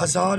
1000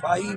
$5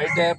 IDAP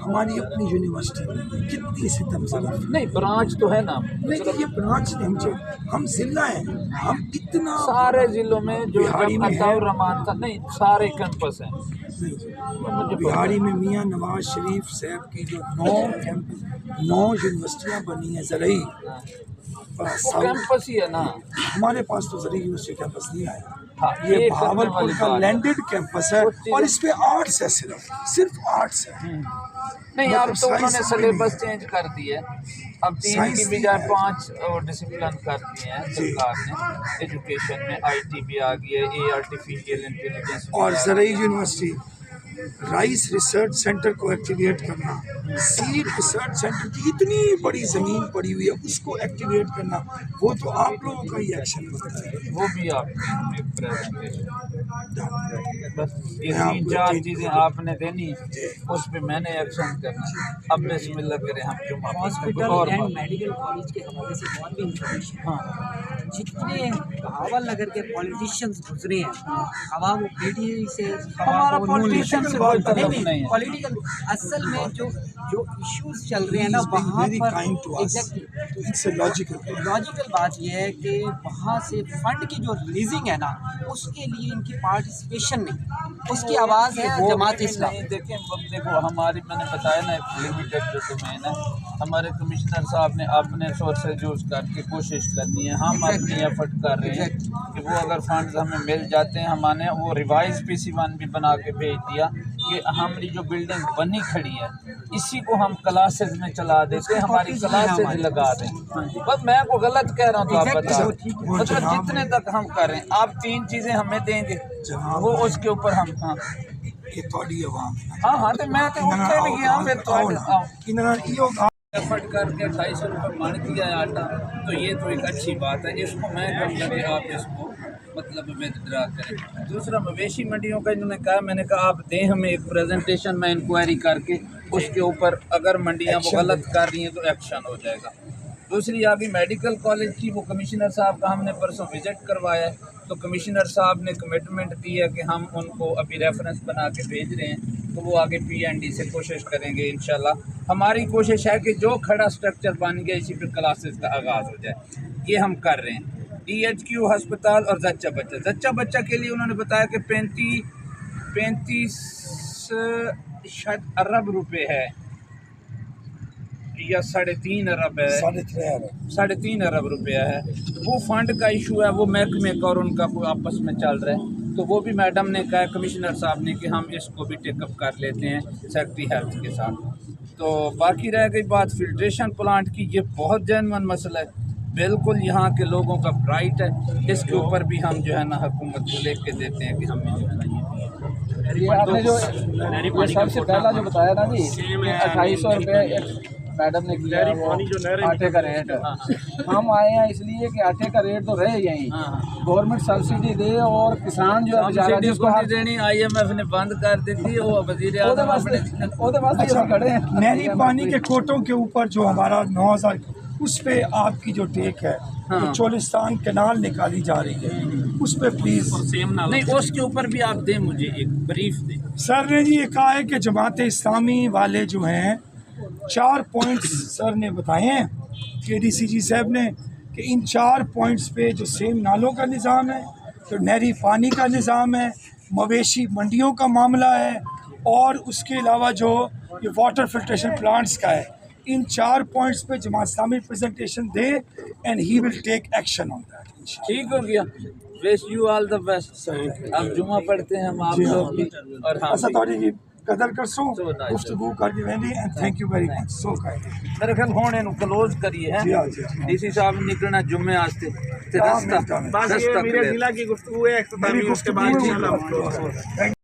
ہماری اپنی university میں کتنی ستم ظرف نہیں برانچ تو ہے نا نہیں یہ برانچ نہیں ہم ضلع ہیں ہم اتنا سارے ضلعوں میں جو بہاڑی جب میں عطا ہے الرحمان تھا نہیں سارے کیمپس ہیں بہاڑی میں میاں نواز شریف صاحب کی جو 9 یونیورسٹیاں بنی ہیں زرعی وہ کیمپس ہی ہے نا ہمارے پاس تو زرعی یونیورسٹی کیمپس نہیں آیا ہاں، یہ کرنے بہاولپور والی کا بات ہے۔ لینڈڈ کیمپس ہے اور اس پہ آرٹس ہے صرف آرٹس ہے نہیں اب تو انہوں نے سائنس سلیبس چینج کر دی ہے اب 3 کی سائنس بجائے 5 ڈسپلن کر دیے ہیں جی۔ سرکار نے ایجوکیشن میں آئی ٹی بھی آ گئی ہے اے آرٹیفیشیل انٹیلیجنس اور زرعی یونیورسٹی رائس ریسرچ سینٹر کو ایکٹیویٹ کرنا سیڈ ریسرچ سینٹر کی اتنی بڑی زمین پڑی ہوئی ہے اس کو ایکٹیویٹ کرنا وہ تو آپ لوگوں کا ہی ایکشن ہوتا ہے وہ بھی آپ کی پریزنٹیشن بس یہ میں آپ 3-4 کو چیزیں آپ نے دینی اس پہ میں نے ایکشن کرنا اب بسم اللہ کریں ہم جمعہ ہاسپٹل اور اینڈ میڈیکل کالج کے حوالے سے بہت بھی انفارمیشن ہاں جتنے بہاول نگر کے پولیٹیشینز گزرے ہیں عوام پی ٹی آئی سے ہمارا پولیٹیشین سے کوئی تعلق نہیں ہے پولیٹیکل اصل میں جو ایشوز چل رہے ہیں نا وہاں پر ایگزیکٹلی لاجیکل بات یہ ہے کہ وہاں سے فنڈ کی جو ریلیزنگ ہے نا اس کے لیے ان کی پارٹیسپیشن نہیں اس کی آواز ہے جماعت اسلامی دیکھیں دیکھو ہماری میں نے بتایا نا لمیٹڈ جو ڈومین ہے ہمارے کمشنر صاحب نے اپنے سورسز یوز کر کے کوشش کرنی ہے ہم اپنی ایفرٹ کر رہے ہیں کہ وہ اگر فنڈز ہمیں مل جاتے ہیں ہم نے وہ ریوائز PC1 بھی بنا کے بھیج دیا کہ ہماری جو بلڈنگ بنی کھڑی ہے اسی کو ہم کلاسز میں چلا دیتے ہیں ہماری کلاسز لگا دیں بس میں کو غلط کہہ رہا ہوں تو آپ بتا مطلب جتنے تک ہم کریں آپ 3 چیزیں ہمیں دیں گے وہ اس کے اوپر ہم یہ تھوڑی عوام ہاں تو میں تو اٹھے نہیں گیا پھر ایفرٹ کر کے 250 روپے من کیا ہے آٹا تو یہ تو ایک اچھی بات ہے اس کو میں کہوں گا کہ آپ اس کو مطلب ودرا کریں دوسرا مویشی منڈیوں کا انہوں نے کہا میں نے کہا آپ دیں ہمیں ایک پریزنٹیشن میں انکوائری کر کے اس کے اوپر اگر منڈیاں وہ غلط کر رہی ہیں تو ایکشن ہو جائے گا دوسری آگی میڈیکل کالج کی وہ کمشنر صاحب کا ہم نے پرسوں وزٹ کروایا ہے تو کمشنر صاحب نے کمٹمنٹ دی ہے کہ ہم ان کو ابھی ریفرنس بنا کے بھیج رہے ہیں تو وہ آگے PND سے کوشش کریں گے انشاءاللہ ہماری کوشش ہے کہ جو کھڑا سٹرکچر بن گیا اسی پہ کلاسز کا آغاز ہو جائے یہ ہم کر رہے ہیں DHQ ہسپتال اور زچہ بچہ کے لیے انہوں نے بتایا کہ 35 ارب روپے ہے یا 3.5 ارب ہے 3.5 ارب روپیہ ہے وہ فنڈ کا ایشو ہے وہ محکمے کا اور ان کا کوئی آپس میں چل رہا ہے تو وہ بھی میڈم نے کہا کمشنر صاحب نے کہ ہم اس کو بھی ٹیک اپ کر لیتے ہیں سیکٹری ہیلتھ کے ساتھ تو باقی رہ گئی بات فلٹریشن پلانٹ کی یہ بہت جینوئن مسئلہ ہے بالکل یہاں کے لوگوں کا رائٹ ہے اس کے اوپر بھی ہم جو ہے نا حکومت کو لکھ کے دیتے ہیں کہ ہمیں جو ہے نا یہ آپ نے جو سب سے پہلا جو بتایا نا جی 2800 روپے میڈم نے کیا وہ آٹے کا ریٹ ہم آئے ہیں اس لیے کہ آٹے کا ریٹ تو رہے یہیں گورنمنٹ سبسڈی دے اور کسان جو ہے جس کو دینی IMF نے بند کر دی تھی وہ وزیر اعظم کھڑے ہیں نہری پانی کے کوٹوں کے اوپر جو ہمارا 9000 اس پہ آپ کی جو ٹیک ہے چولستان کینال نکالی جا رہی ہے اس پہ پلیز نہیں اس کے اوپر بھی آپ دیں مجھے ایک بریف دیں سر نے جی یہ کہا ہے کہ جماعت اسلامی والے جو ہیں 4 پوائنٹس سر نے بتائے ہیں KDCG صاحب نے کہ ان 4 پوائنٹس پہ جو سیم نالوں کا نظام ہے جو نہری پانی کا نظام ہے مویشی منڈیوں کا معاملہ ہے اور اس کے علاوہ جو یہ واٹر فلٹریشن پلانٹس کا ہے ان 4 پوائنٹس پہ Jamaat Islami presentation they and he will take action on that ٹھیک ہو گیا ویش یو آل دا بیسٹ اب جمعہ پڑھتے ہیں ہم آپ لوگ بھی اور ہم ایسا تھوڑی جی قدر کر سو گفتگو کر کے وینی and thank you very much so kind میرے خیال ہونے نو کلوز کریے ہیں DC صاحب نکلنا جمعے آستے بس یہ میرے ضلع کی گفتگو ہے اختتامی اس کے بعد